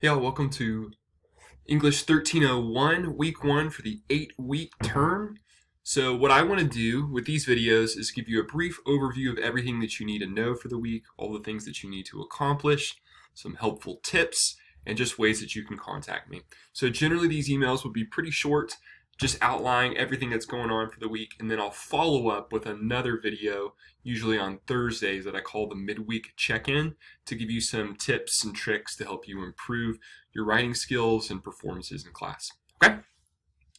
Yeah, welcome to English 1301, week one for the 8-week term. So what I want to do with these videos is give you a brief overview of everything that you need to know for the week, all the things that you need to accomplish, some helpful tips, and just ways that you can contact me. So generally these emails will be pretty short, just outlining everything that's going on for the week, and then I'll follow up with another video, usually on Thursdays, that I call the midweek check-in, to give you some tips and tricks to help you improve your writing skills and performances in class. Okay?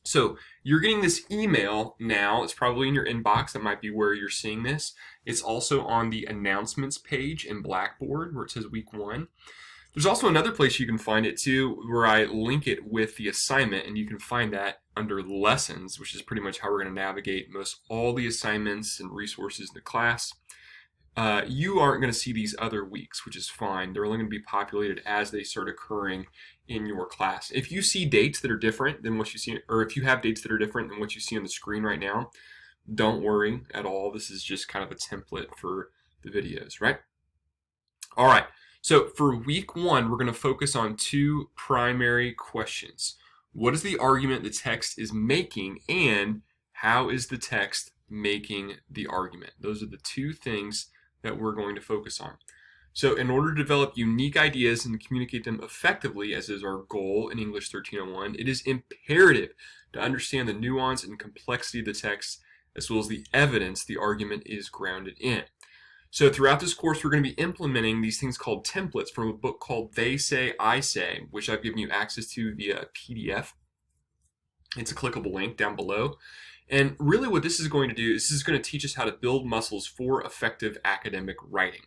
So you're getting this email now. It's probably in your inbox. That might be where you're seeing this. It's also on the announcements page in Blackboard where it says week one. There's also another place you can find it too, where I link it with the assignment, and you can find that under lessons, which is pretty much how we're going to navigate most all the assignments and resources in the class. You aren't going to see these other weeks, which is fine. They're only going to be populated as they start occurring in your class. If you see dates that are different than what you see, or if you have dates that are different than what you see on the screen right now, don't worry at all. This is just kind of a template for the videos, right? All right. So for week one, we're going to focus on two primary questions. What is the argument the text is making, and how is the text making the argument? Those are the two things that we're going to focus on. So in order to develop unique ideas and communicate them effectively, as is our goal in English 1301, it is imperative to understand the nuance and complexity of the text, as well as the evidence the argument is grounded in. So throughout this course, we're going to be implementing these things called templates from a book called They Say, I Say, which I've given you access to via PDF. It's a clickable link down below. And really what this is going to do is this is going to teach us how to build muscles for effective academic writing.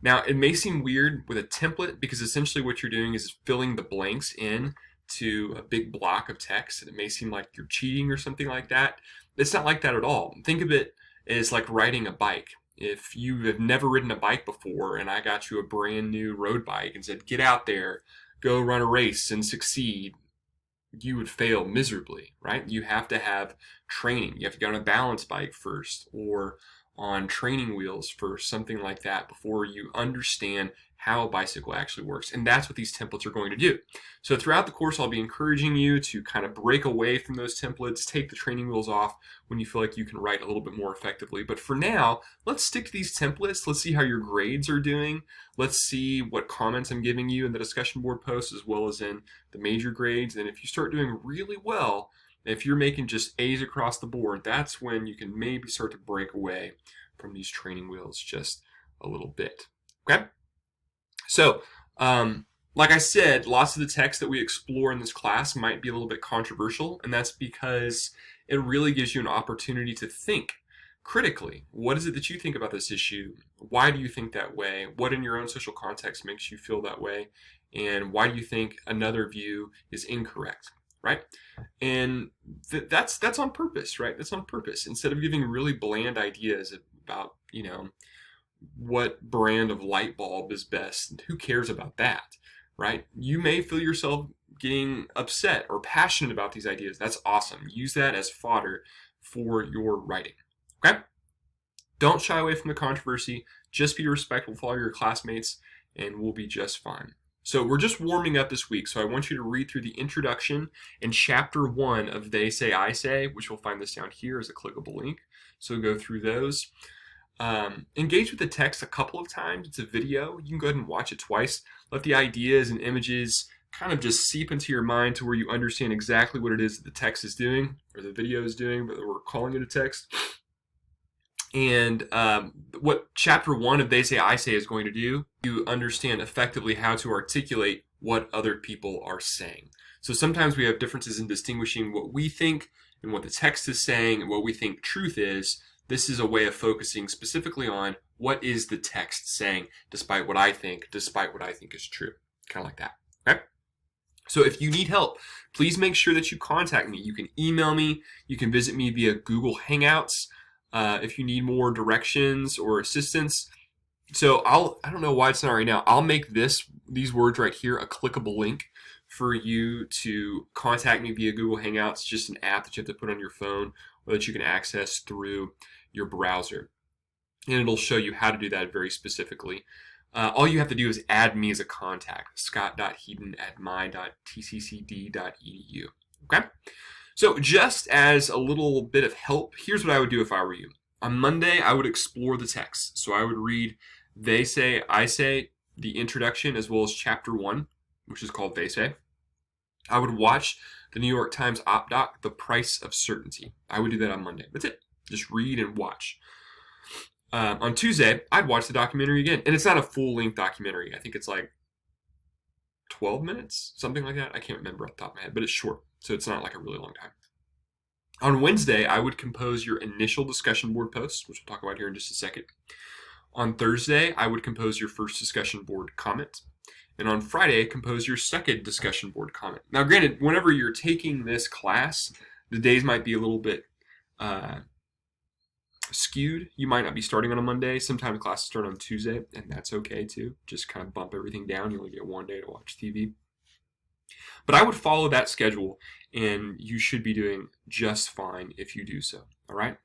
Now, it may seem weird with a template because essentially what you're doing is filling the blanks in to a big block of text, and it may seem like you're cheating or something like that. It's not like that at all. Think of it as like riding a bike. If you have never ridden a bike before and I got you a brand new road bike and said, get out there, go run a race and succeed, you would fail miserably, right? You have to have training. You have to get on a balance bike first or on training wheels first, something like that, before you understand how a bicycle actually works. And that's what these templates are going to do. So throughout the course, I'll be encouraging you to kind of break away from those templates, take the training wheels off when you feel like you can write a little bit more effectively. But for now, let's stick to these templates. Let's see how your grades are doing. Let's see what comments I'm giving you in the discussion board posts as well as in the major grades. And if you start doing really well, if you're making just A's across the board, that's when you can maybe start to break away from these training wheels just a little bit. Okay? So, like I said, lots of the text that we explore in this class might be a little bit controversial, and that's because it really gives you an opportunity to think critically. What is it that you think about this issue? Why do you think that way? What in your own social context makes you feel that way? And why do you think another view is incorrect? Right? And that's on purpose, right? That's on purpose. Instead of giving really bland ideas about, what brand of light bulb is best, who cares about that, right? You may feel yourself getting upset or passionate about these ideas. That's awesome. Use that as fodder for your writing, okay? Don't shy away from the controversy. Just be respectful for all your classmates, and we'll be just fine. So we're just warming up this week, so I want you to read through the introduction and chapter 1 of They Say, I Say, which we'll find this down here as a clickable link. So go through those. Engage with the text a couple of times. It's a video. You can go ahead and watch it twice. Let the ideas and images kind of just seep into your mind to where you understand exactly what it is that the text is doing, or the video is doing, but we're calling it a text. And what chapter 1 of They Say, I Say is going to do, you understand effectively how to articulate what other people are saying. So sometimes we have differences in distinguishing what we think and what the text is saying and what we think truth is. This is a way of focusing specifically on what is the text saying, despite what I think is true. Kind of like that, okay? So if you need help, please make sure that you contact me. You can email me. You can visit me via Google Hangouts. If you need more directions or assistance. So I don't know why it's not right now. I'll make these words right here a clickable link for you to contact me via Google Hangouts. It's just an app that you have to put on your phone or that you can access through your browser. And it'll show you how to do that very specifically. all you have to do is add me as a contact, scott.heaton@my.tccd.edu. Okay? So just as a little bit of help, here's what I would do if I were you. On Monday, I would explore the text. So I would read They Say, I Say, the introduction, as well as chapter 1, which is called They Say. I would watch the New York Times op doc, The Price of Certainty. I would do that on Monday. That's it. Just read and watch. On Tuesday, I'd watch the documentary again. And it's not a full-length documentary. I think it's like 12 minutes, something like that. I can't remember off the top of my head, but it's short. So it's not like a really long time. On Wednesday, I would compose your initial discussion board post, which we'll talk about here in just a second. On Thursday, I would compose your first discussion board comment. And on Friday, compose your second discussion board comment. Now, granted, whenever you're taking this class, the days might be a little bit skewed. You might not be starting on a Monday. Sometimes classes start on Tuesday, and that's okay too. Just kind of bump everything down. You only get one day to watch TV. But I would follow that schedule, and you should be doing just fine if you do so. All right?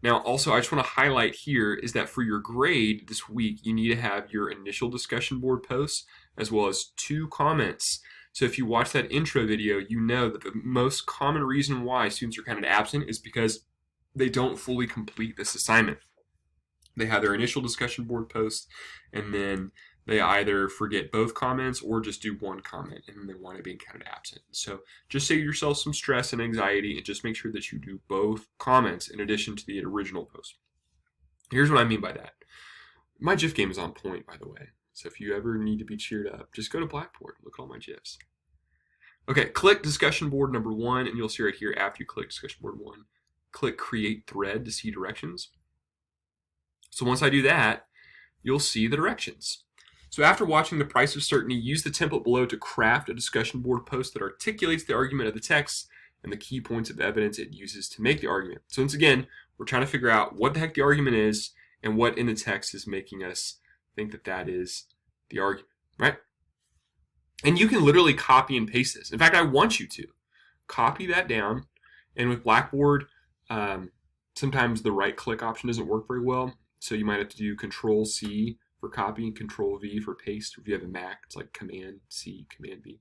Now, also, I just want to highlight here is that for your grade this week, you need to have your initial discussion board posts as well as 2 comments. So if you watch that intro video, you know that the most common reason why students are kind of absent is because they don't fully complete this assignment. They have their initial discussion board post, and then they either forget both comments or just do one comment, and then they want to be kind of absent. So just save yourself some stress and anxiety, and just make sure that you do both comments in addition to the original post. Here's what I mean by that. My GIF game is on point, by the way. So if you ever need to be cheered up, just go to Blackboard. Look at all my GIFs. Okay, click discussion board number 1, and you'll see right here after you click discussion board 1, click create thread to see directions. So once I do that, you'll see the directions. So after watching The Price of Certainty, use the template below to craft a discussion board post that articulates the argument of the text and the key points of evidence it uses to make the argument. So once again, we're trying to figure out what the heck the argument is and what in the text is making us think that that is the argument, right? And you can literally copy and paste this. In fact, I want you to copy that down. And with Blackboard, sometimes the right-click option doesn't work very well. So you might have to do Control-C for copy and Control-V for paste. If you have a Mac, it's like Command-C, Command-V.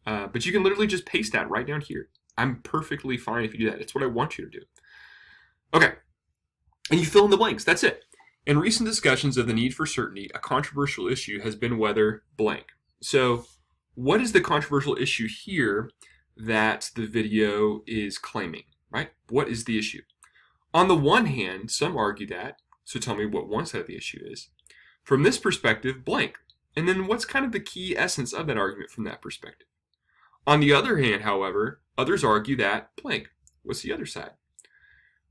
But you can literally just paste that right down here. I'm perfectly fine if you do that. It's what I want you to do. Okay. And you fill in the blanks. That's it. In recent discussions of the need for certainty, a controversial issue has been whether blank. So what is the controversial issue here that the video is claiming, right? What is the issue? On the one hand, some argue that, so tell me what one side of the issue is. From this perspective, blank. And then what's kind of the key essence of that argument from that perspective? On the other hand, however, others argue that blank. What's the other side?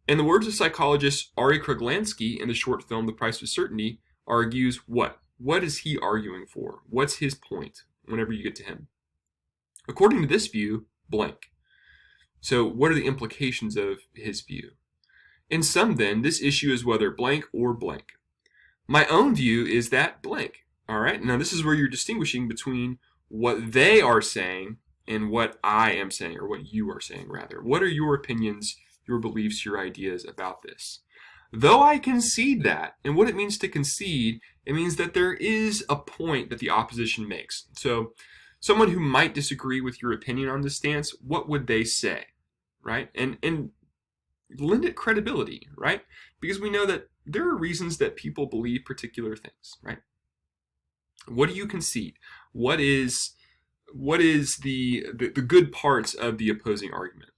In the words of psychologist Ari Kruglansky in the short film The Price of Certainty, argues what? What is he arguing for? What's his point whenever you get to him? According to this view, blank. So what are the implications of his view? In sum then, this issue is whether blank or blank. My own view is that blank. All right, now this is where you're distinguishing between what they are saying and what I am saying, or what you are saying rather. What are your opinions, your beliefs, your ideas about this? Though I concede that, and what it means to concede, it means that there is a point that the opposition makes. So someone who might disagree with your opinion on this stance, what would they say, right? And lend it credibility, right? Because we know that there are reasons that people believe particular things, right? What do you concede? What is the good parts of the opposing argument?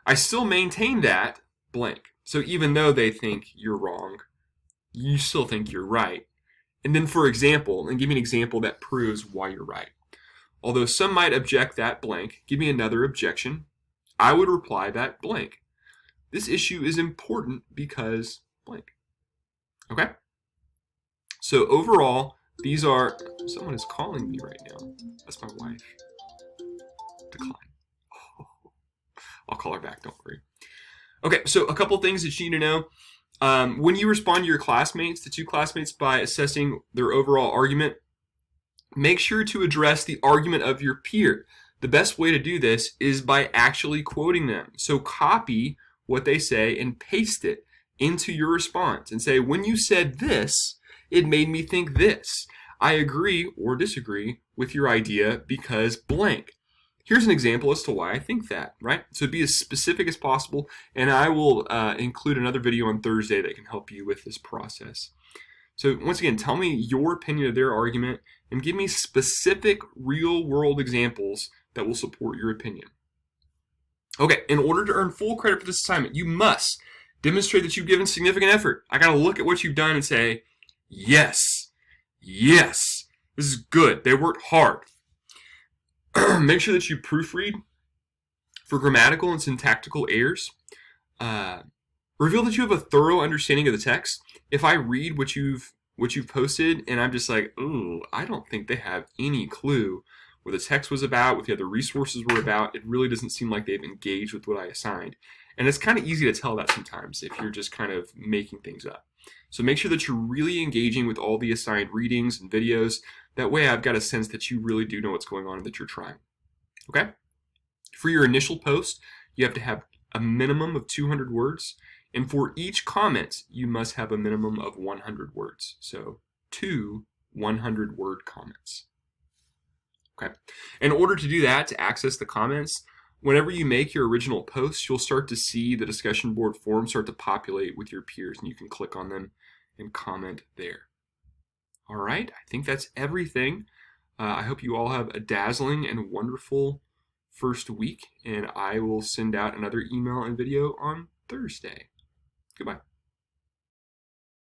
I still maintain that blank. So even though they think you're wrong, you still think you're right. And then for example, and give me an example that proves why you're right. Although some might object that blank, give me another objection. I would reply that blank. This issue is important because blank. Okay? So overall, these are, someone is calling me right now. That's my wife. Decline. Oh, I'll call her back, don't worry. Okay, so a couple things that you need to know. When you respond to your classmates, the 2 classmates, by assessing their overall argument, make sure to address the argument of your peer. The best way to do this is by actually quoting them. So copy what they say and paste it into your response and say, when you said this, it made me think this. I agree or disagree with your idea because blank. Here's an example as to why I think that, right? So be as specific as possible, and I will include another video on Thursday that can help you with this process. So once again, tell me your opinion of their argument and give me specific real-world examples that will support your opinion. Okay, in order to earn full credit for this assignment, you must demonstrate that you've given significant effort. I got to look at what you've done and say, yes, yes, this is good. They worked hard. Make sure that you proofread for grammatical and syntactical errors. Reveal that you have a thorough understanding of the text. If I read what you've posted and I'm just like, ooh, I don't think they have any clue what the text was about, what the other resources were about, it really doesn't seem like they've engaged with what I assigned. And it's kind of easy to tell that sometimes if you're just kind of making things up. So make sure that you're really engaging with all the assigned readings and videos. That way I've got a sense that you really do know what's going on and that you're trying. Okay? For your initial post, you have to have a minimum of 200 words. And for each comment, you must have a minimum of 100 words. So 2 100-word comments. Okay. In order to do that, to access the comments, whenever you make your original post, you'll start to see the discussion board forms start to populate with your peers, and you can click on them and comment there. All right, I think that's everything. I hope you all have a dazzling and wonderful first week, and I will send out another email and video on Thursday. Goodbye.